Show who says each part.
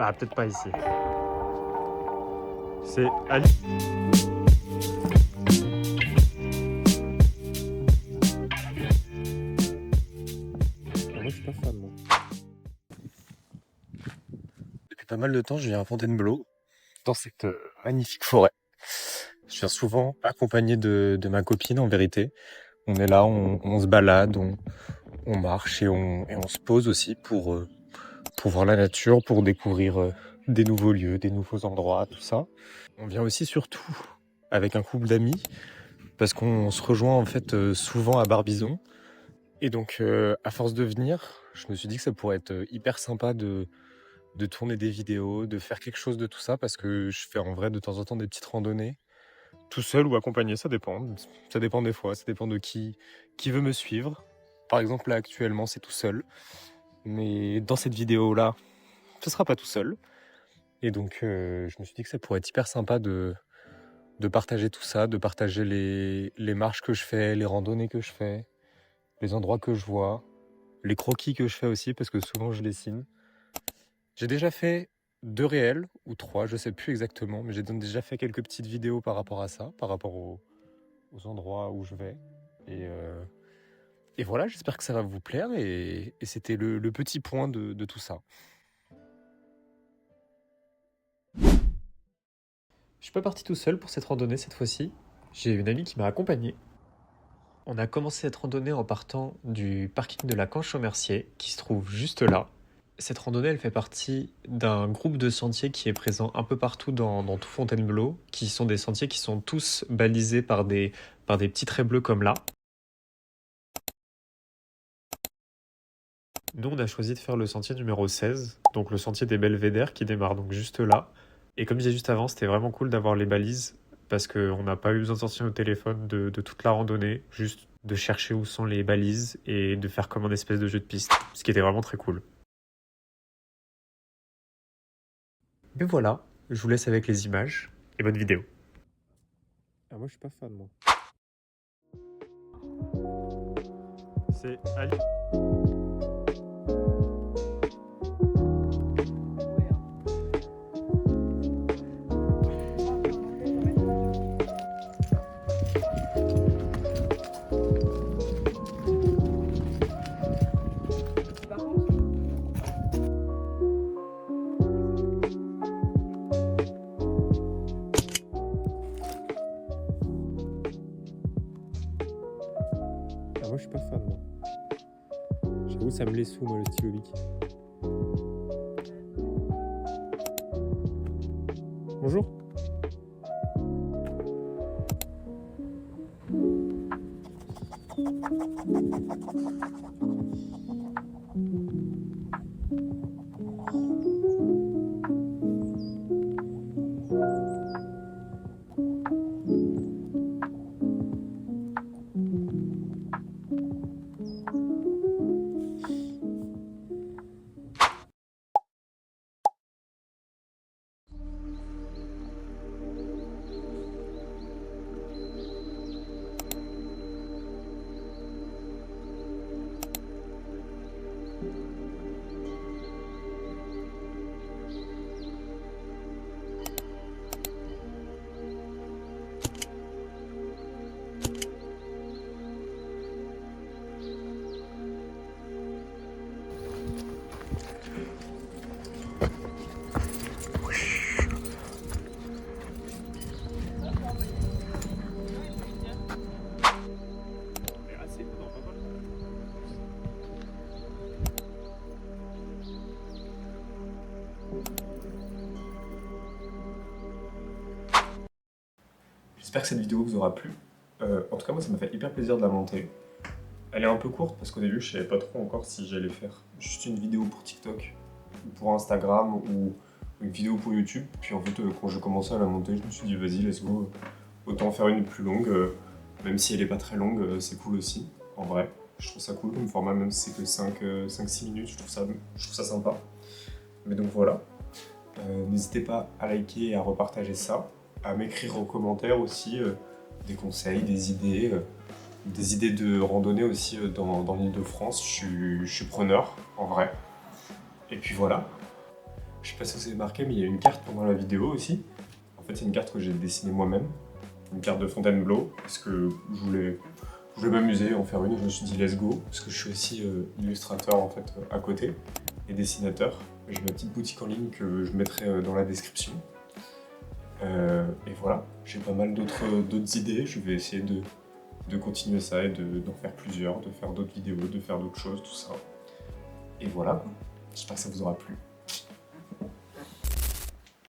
Speaker 1: Ah, peut-être pas ici. C'est Ali.
Speaker 2: Moi, je suis pas fan, moi. Depuis pas mal de temps, je viens à Fontainebleau, dans cette magnifique forêt. Je viens souvent accompagné de ma copine, en vérité. On est là, on se balade, on marche et on se pose aussi pour voir la nature, pour découvrir des nouveaux lieux, des nouveaux endroits, tout ça. On vient aussi surtout avec un couple d'amis, parce qu'on se rejoint en fait souvent à Barbizon. Et donc, à force de venir, je me suis dit que ça pourrait être hyper sympa de tourner des vidéos, de faire quelque chose de tout ça, parce que je fais en vrai de temps en temps des petites randonnées, tout seul ou accompagné, ça dépend. Ça dépend des fois, ça dépend de qui veut me suivre. Par exemple, là actuellement, c'est tout seul. Mais dans cette vidéo-là, ce sera pas tout seul. Et donc, je me suis dit que ça pourrait être hyper sympa de partager tout ça, de partager les marches que je fais, les randonnées que je fais, les endroits que je vois, les croquis que je fais aussi, parce que souvent je dessine. J'ai déjà fait 2 réels, ou 3, je sais plus exactement, mais j'ai déjà fait quelques petites vidéos par rapport à ça, par rapport aux endroits où je vais. Et voilà, j'espère que ça va vous plaire, et c'était le petit point de tout ça.
Speaker 1: Je suis pas parti tout seul pour cette randonnée cette fois-ci. J'ai une amie qui m'a accompagné. On a commencé cette randonnée en partant du parking de la Canche-au-Mercier, qui se trouve juste là. Cette randonnée, elle fait partie d'un groupe de sentiers qui est présent un peu partout dans tout Fontainebleau, qui sont des sentiers qui sont tous balisés par des petits traits bleus comme là. Nous, on a choisi de faire le sentier numéro 16, donc le sentier des Belvédères qui démarre donc juste là. Et comme je disais juste avant, c'était vraiment cool d'avoir les balises parce qu'on n'a pas eu besoin de sortir nos téléphones de toute la randonnée, juste de chercher où sont les balises et de faire comme un espèce de jeu de piste, ce qui était vraiment très cool. Mais voilà, je vous laisse avec les images et bonne vidéo.
Speaker 2: Ah, moi, je suis pas fan, moi.
Speaker 1: C'est Ali.
Speaker 2: Ah, moi, je suis pas fan, moi. J'avoue, ça me laisse sous, moi, le stylo Bic. Bonjour. J'espère que cette vidéo vous aura plu. En tout cas, moi, ça m'a fait hyper plaisir de la monter. Elle est un peu courte parce qu'au début, je savais pas trop encore si j'allais faire juste une vidéo pour TikTok, ou pour Instagram, ou une vidéo pour YouTube. Puis en fait, quand j'ai commencé à la monter, je me suis dit, vas-y, let's go. Autant faire une plus longue, même si elle est pas très longue, c'est cool aussi, en vrai. Je trouve ça cool comme format, même si c'est que 5-6 minutes, je trouve ça sympa. Mais donc voilà. N'hésitez pas à liker et à repartager ça, à m'écrire en commentaire aussi des conseils, des idées de randonnée aussi dans l'Île-de-France. Je suis preneur, en vrai. Et puis voilà.
Speaker 1: Je sais pas si vous avez marqué, mais il y a une carte pendant la vidéo aussi. En fait, c'est une carte que j'ai dessinée moi-même. Une carte de Fontainebleau, parce que je voulais m'amuser, en faire une, et je me suis dit let's go, parce que je suis aussi illustrateur en fait à côté, et dessinateur. J'ai ma petite boutique en ligne que je mettrai dans la description. Et voilà, j'ai pas mal d'autres idées, je vais essayer de continuer ça et d'en faire plusieurs, de faire d'autres vidéos, de faire d'autres choses, tout ça. Et voilà, j'espère que ça vous aura plu.